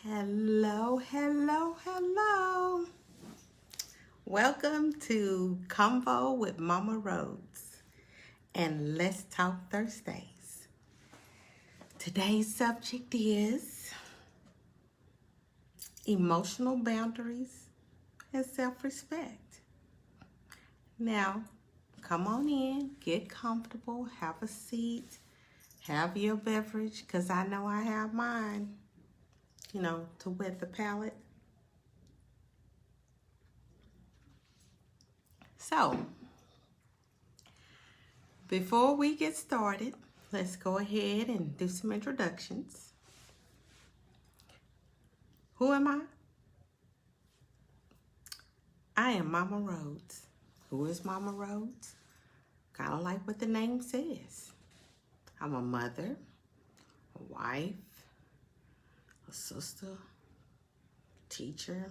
Hello, hello, hello. Welcome to Convo with Momma Rhodes and Let's Talk Thursdays. Today's subject is emotional boundaries and self-respect. Now, come on in, get comfortable, have a seat, have your beverage, because I know I have mine, to wet the palate. So, before we get started, let's go ahead and do some introductions. Who am I? I am Momma Rhodes. Who is Momma Rhodes? Kind of like what the name says. I'm a mother, a wife, a sister, teacher,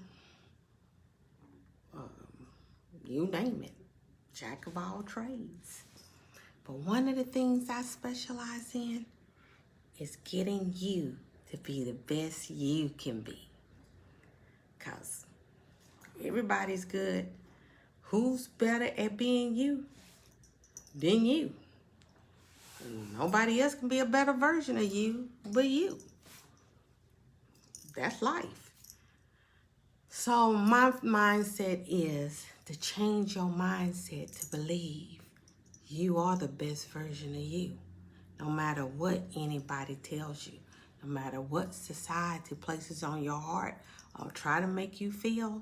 you name it, jack of all trades. But one of the things I specialize in is getting you to be the best you can be. Because everybody's good. Who's better at being you than you? Nobody else can be a better version of you but you. That's life. So my mindset is to change your mindset to believe you are the best version of you. No matter what anybody tells you, no matter what society places on your heart or try to make you feel,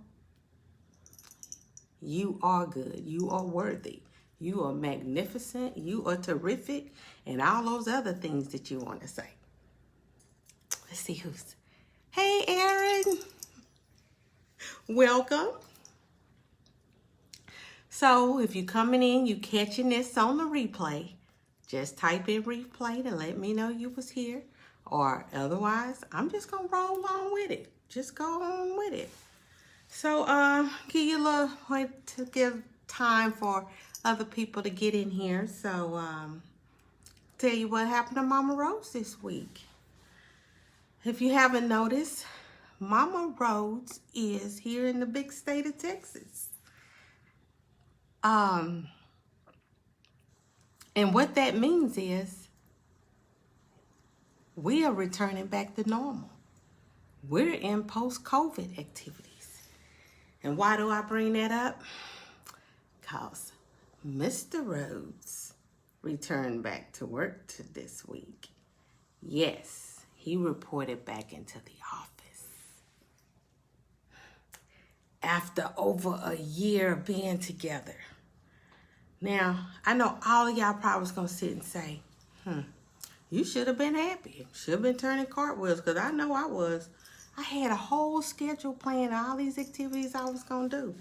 you are good. You are worthy. You are magnificent. You are terrific. And all those other things that you want to say. Let's see who's. Hey, Aaron. Welcome. So if you're coming in, you catching this on the replay, just type in replay to let me know you was here. Or otherwise, I'm just going to roll on with it. Just go on with it. So, give you a little wait to give time for other people to get in here. So, tell you what happened to Momma Rhodes this week. If you haven't noticed, Momma Rhodes is here in the big state of Texas. And what that means is we are returning back to normal. We're in post-COVID activities. And why do I bring that up? Because Mr. Rhodes returned back to work this week. Yes, he reported back into the office. After over a year of being together. Now, I know all of y'all probably was going to sit and say, you should have been happy. Should have been turning cartwheels, because I know I was. I had a whole schedule planned, all these activities I was going to do.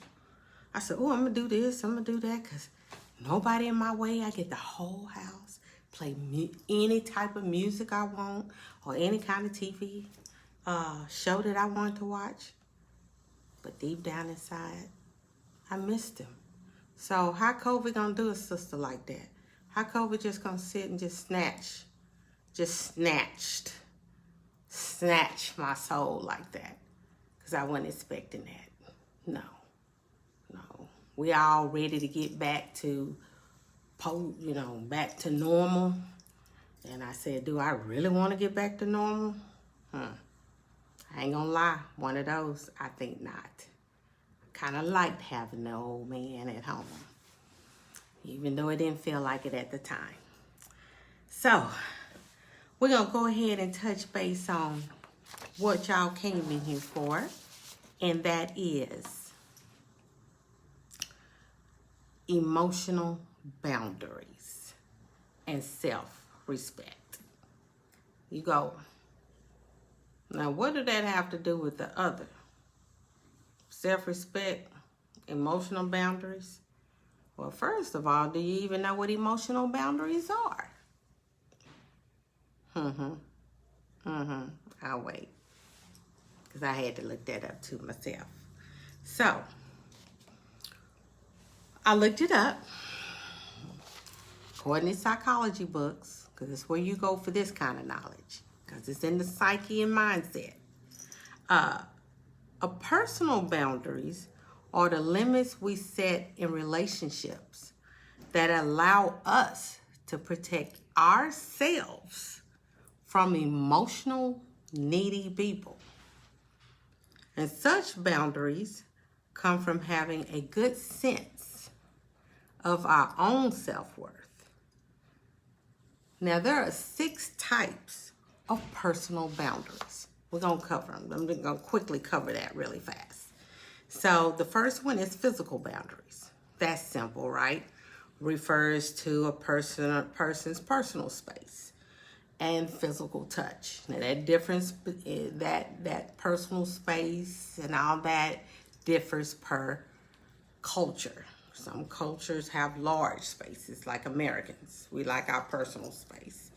I said, oh, I'm going to do this, I'm going to do that, because nobody in my way. I get the whole house, play any type of music I want, or any kind of TV show that I want to watch. But deep down inside, I missed him. So how COVID going to do a sister like that? How COVID just going to sit and just snatch my soul like that? Because I wasn't expecting that. No. We all ready to get back to, back to normal. And I said, do I really want to get back to normal? I ain't gonna lie, one of those, I think not. Kind of liked having the old man at home, even though it didn't feel like it at the time. So, we're going to go ahead and touch base on what y'all came in here for, and that is emotional boundaries and self-respect. You go, now what did that have to do with the other? Self-respect, emotional boundaries? Well, first of all, do you even know what emotional boundaries are? I'll wait, because I had to look that up too myself. So, I looked it up. According to psychology books, because it's where you go for this kind of knowledge, because it's in the psyche and mindset. A personal boundaries are the limits we set in relationships that allow us to protect ourselves from emotional, needy people. And such boundaries come from having a good sense of our own self-worth. Now, there are 6 types of personal boundaries. We're going to cover them. I'm going to quickly cover that really fast. So the first one is physical boundaries. That's simple, right? Refers to a person's personal space and physical touch. Now that difference, that personal space and all that differs per culture. Some cultures have large spaces, like Americans. We like our personal space.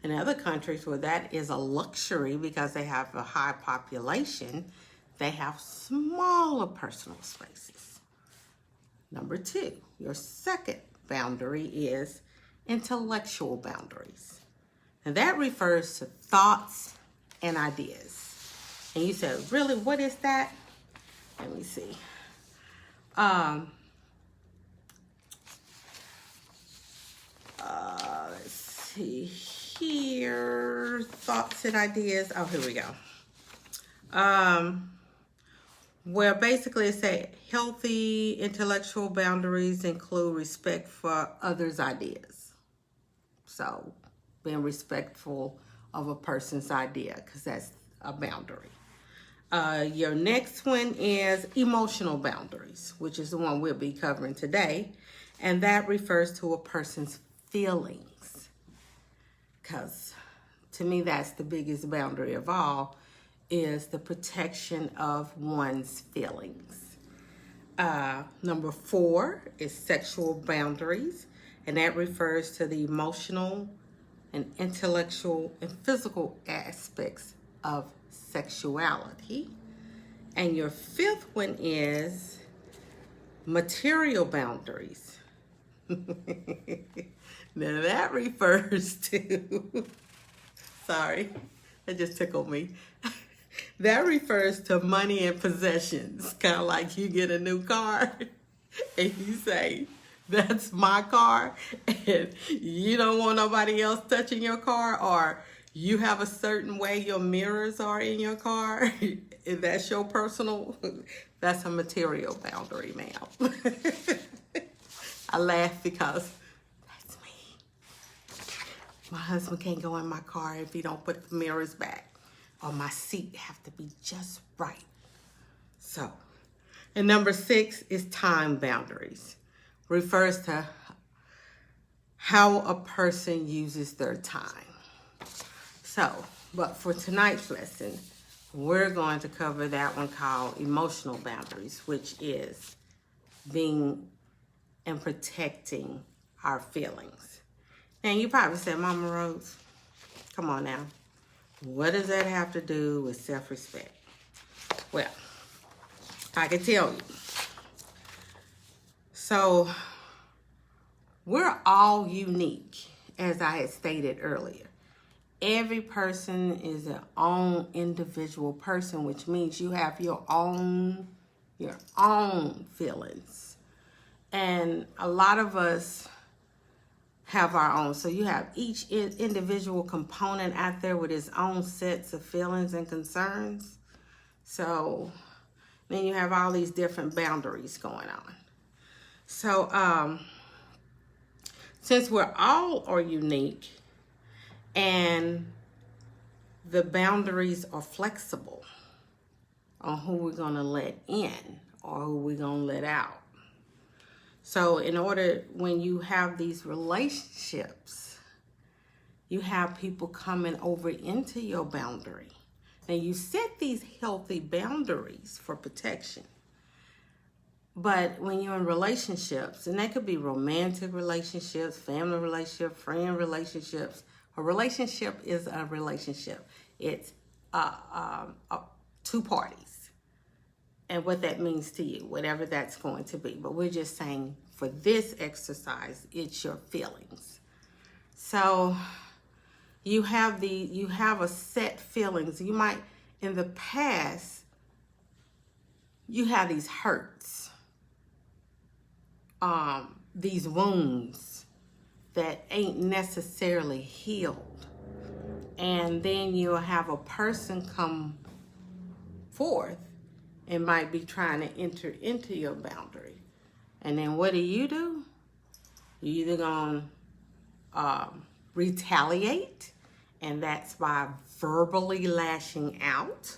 In other countries where that is a luxury because they have a high population, they have smaller personal spaces. Number 2, your second boundary is intellectual boundaries. And that refers to thoughts and ideas. And you said, really, what is that? Let me see. Let's see here. Thoughts and ideas. Oh, here we go. Where basically it say healthy intellectual boundaries include respect for others' ideas. So being respectful of a person's idea, because that's a boundary. Your next one is emotional boundaries, which is the one we'll be covering today. And that refers to a person's feelings. Because to me, that's the biggest boundary of all, is the protection of one's feelings. Number 4 is sexual boundaries. And that refers to the emotional and intellectual and physical aspects of sexuality. And your 5th one is material boundaries. Now that refers to, sorry, that just tickled me. That refers to money and possessions. Kind of like you get a new car and you say, that's my car, and you don't want nobody else touching your car, or you have a certain way your mirrors are in your car, if that's your personal, that's a material boundary, ma'am. I laugh because that's me. My husband can't go in my car if he don't put the mirrors back, or my seat have to be just right. So, and number 6 is time boundaries. Refers to how a person uses their time. So, but for tonight's lesson, we're going to cover that one called emotional boundaries, which is being and protecting our feelings. Now, you probably said, Momma Rhodes, come on now. What does that have to do with self-respect? Well, I can tell you. So, we're all unique, as I had stated earlier. Every person is their own individual person, which means you have your own feelings. And a lot of us have our own. So you have each individual component out there with its own sets of feelings and concerns. So then you have all these different boundaries going on. So since we're all are unique and the boundaries are flexible on who we're going to let in or who we're going to let out. So in order, when you have these relationships, you have people coming over into your boundary. Now you set these healthy boundaries for protection. But when you're in relationships, and that could be romantic relationships, family relationships, friend relationships, a relationship is a relationship. It's two parties. And what that means to you, whatever that's going to be. But we're just saying for this exercise, it's your feelings. So you have a set feelings. You might, in the past, you have these hurts, these wounds that ain't necessarily healed. And then you'll have a person come forth and might be trying to enter into your boundary. And then what do? You either gonna retaliate, and that's by verbally lashing out,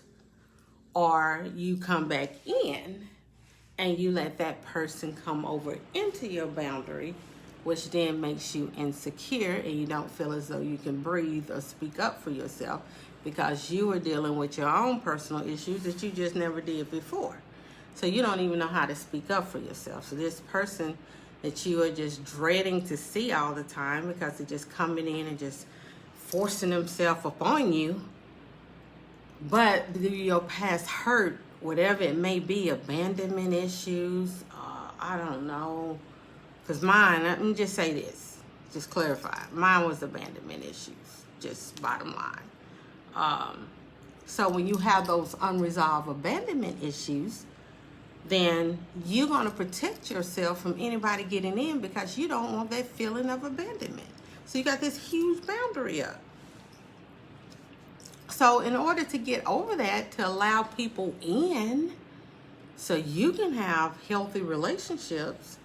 or you come back in and you let that person come over into your boundary, which then makes you insecure and you don't feel as though you can breathe or speak up for yourself because you are dealing with your own personal issues that you just never did before. So you don't even know how to speak up for yourself. So this person that you are just dreading to see all the time because they're just coming in and just forcing themselves upon you, but your past hurt, whatever it may be, abandonment issues, I don't know. Because mine, let me just say this, just clarify. Mine was abandonment issues, just bottom line. So when you have those unresolved abandonment issues, then you're going to protect yourself from anybody getting in because you don't want that feeling of abandonment. So you got this huge boundary up. So in order to get over that, to allow people in so you can have healthy relationships,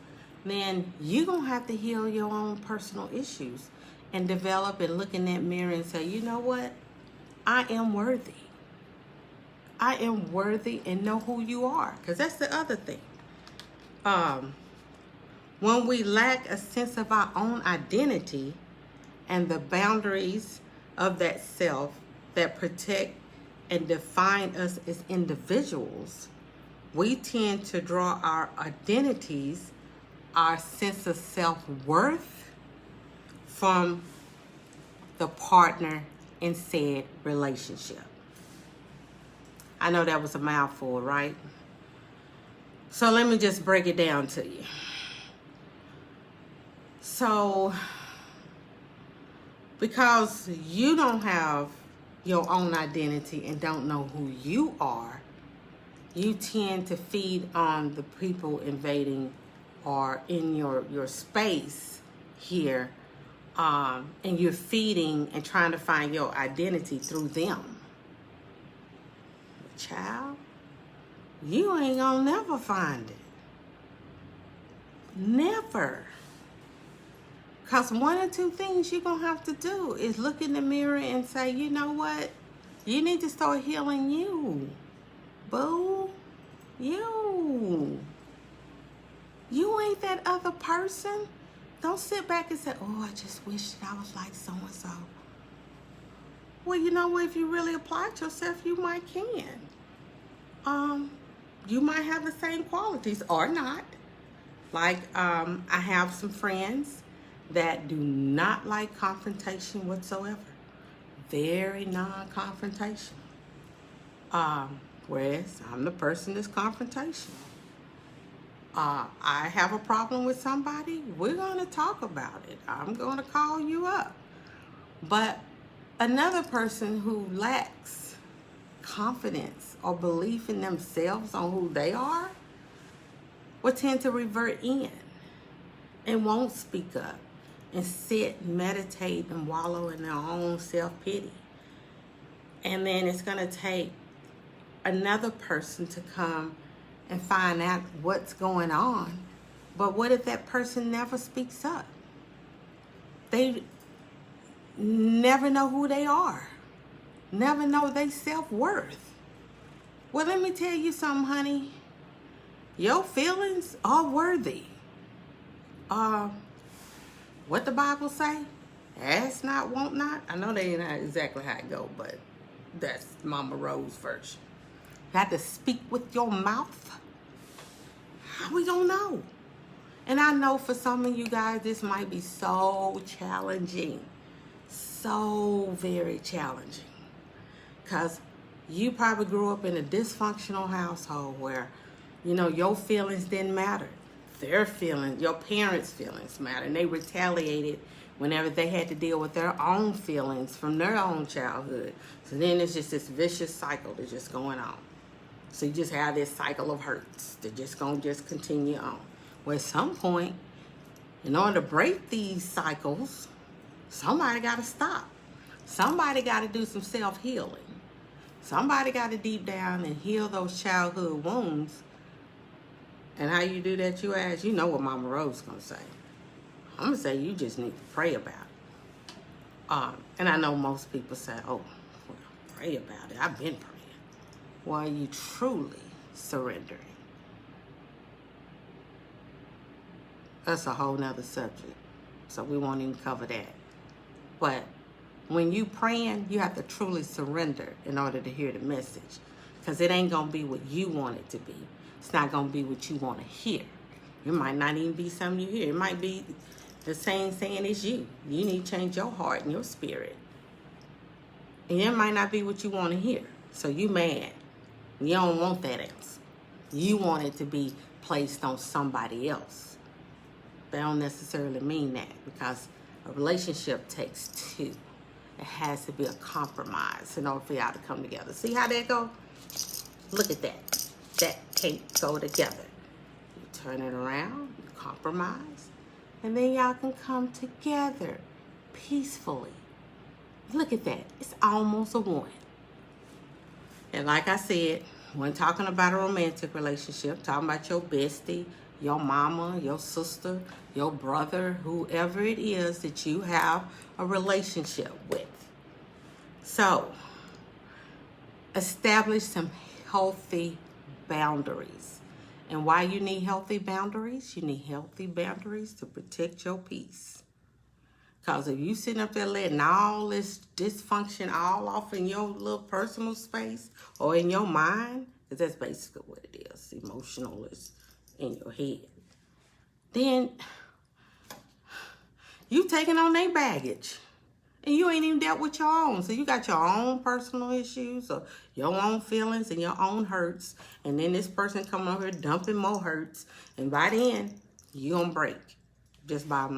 then you're going to have to heal your own personal issues and develop and look in that mirror and say, you know what? I am worthy. I am worthy, and know who you are. Because that's the other thing. When we lack a sense of our own identity and the boundaries of that self that protect and define us as individuals, we tend to draw our identities, our sense of self-worth from the partner in said relationship. I know that was a mouthful, right? So let me just break it down to you. So, because you don't have your own identity and don't know who you are, you tend to feed on the people invading or in your space here, and you're feeding and trying to find your identity through them. Child, you ain't gonna never find it. Never. Because one or two things you're gonna have to do is look in the mirror and say, you know what? You need to start healing you. Boo. You ain't that other person. Don't sit back and say, oh, I just wish that I was like so-and-so. Well, you know what? If you really applied yourself, you might can. You might have the same qualities or not. Like, I have some friends that do not like confrontation whatsoever. Very non-confrontational. Whereas I'm the person that's confrontational. I have a problem with somebody, we're going to talk about it. I'm going to call you up. But another person who lacks confidence or belief in themselves on who they are will tend to revert in and won't speak up and sit, meditate, and wallow in their own self-pity. And then it's going to take another person to come and find out what's going on. But what if that person never speaks up? They never know who they are. Never know their self-worth. Well, let me tell you something, honey. Your feelings are worthy. What the Bible say? Ask not, want not. I know that ain't not exactly how it go, but that's Momma Rhodes' version. You have to speak with your mouth. How we gonna know? And I know for some of you guys, this might be so challenging. So very challenging. Because you probably grew up in a dysfunctional household where, you know, your feelings didn't matter. Their feelings, your parents' feelings matter. And they retaliated whenever they had to deal with their own feelings from their own childhood. So then it's just this vicious cycle that's just going on. So you just have this cycle of hurts that just gonna just continue on. Well, at some point, in order to break these cycles, somebody gotta stop. Somebody gotta do some self-healing. Somebody gotta deep down and heal those childhood wounds. And how you do that, you ask? You know what Momma Rhodes gonna say. I'm gonna say you just need to pray about it. And I know most people say, oh, well, pray about it. I've been praying. Well, are you truly surrendering? That's a whole nother subject. So we won't even cover that. But when you praying, you have to truly surrender in order to hear the message. Because it ain't going to be what you want it to be. It's not going to be what you want to hear. It might not even be something you hear. It might be the same saying as you. You need to change your heart and your spirit. And it might not be what you want to hear. So you mad. You don't want that answer. You want it to be placed on somebody else. They don't necessarily mean that, because a relationship takes two. It has to be a compromise in order for y'all to come together. See how that go? Look at that. That can't go together. You turn it around, you compromise, and then y'all can come together peacefully. Look at that. It's almost a one. And like I said, when talking about a romantic relationship, talking about your bestie, your mama, your sister, your brother, whoever it is that you have a relationship with. So, establish some healthy boundaries. And why you need healthy boundaries? You need healthy boundaries to protect your peace. Because if you sitting up there letting all this dysfunction all off in your little personal space or in your mind, because that's basically what it is, emotional is in your head, then you taking on their baggage. And you ain't even dealt with your own. So you got your own personal issues or your own feelings and your own hurts. And then this person coming over here dumping more hurts. And by then, you gonna break. Just by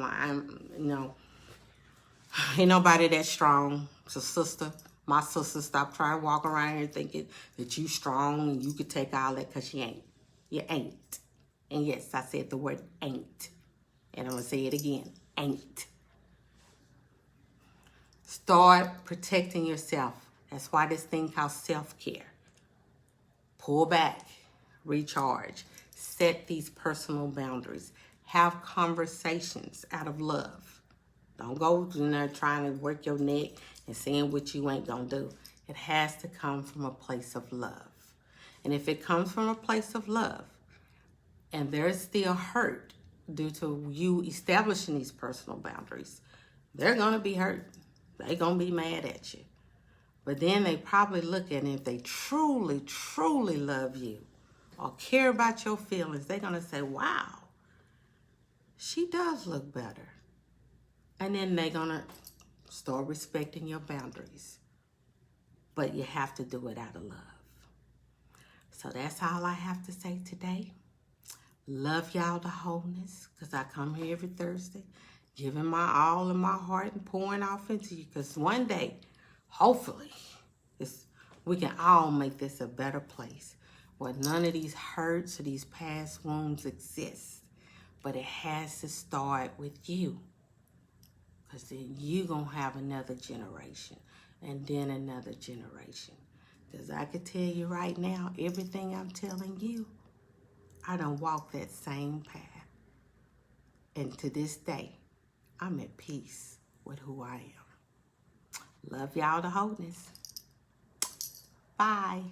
ain't nobody that strong. So sister, my sister, stop trying to walk around here thinking that you strong and you could take all that, because you ain't. You ain't. And yes, I said the word ain't. And I'm going to say it again. Ain't. Start protecting yourself. That's why this thing called self-care. Pull back. Recharge. Set these personal boundaries. Have conversations out of love. Don't go in there trying to work your neck and saying what you ain't going to do. It has to come from a place of love. And if it comes from a place of love, and there's still hurt due to you establishing these personal boundaries, they're going to be hurt. They're going to be mad at you. But then they probably look at it, if they truly, truly love you or care about your feelings, they're going to say, wow, she does look better. And then they're going to start respecting your boundaries. But you have to do it out of love. So that's all I have to say today. Love y'all to wholeness, because I come here every Thursday giving my all in my heart and pouring off into you, because one day, hopefully, we can all make this a better place where none of these hurts or these past wounds exist. But it has to start with you, because then you're going to have another generation and then another generation. Because I can tell you right now, everything I'm telling you, I done walked that same path. And to this day, I'm at peace with who I am. Love y'all to wholeness. Bye.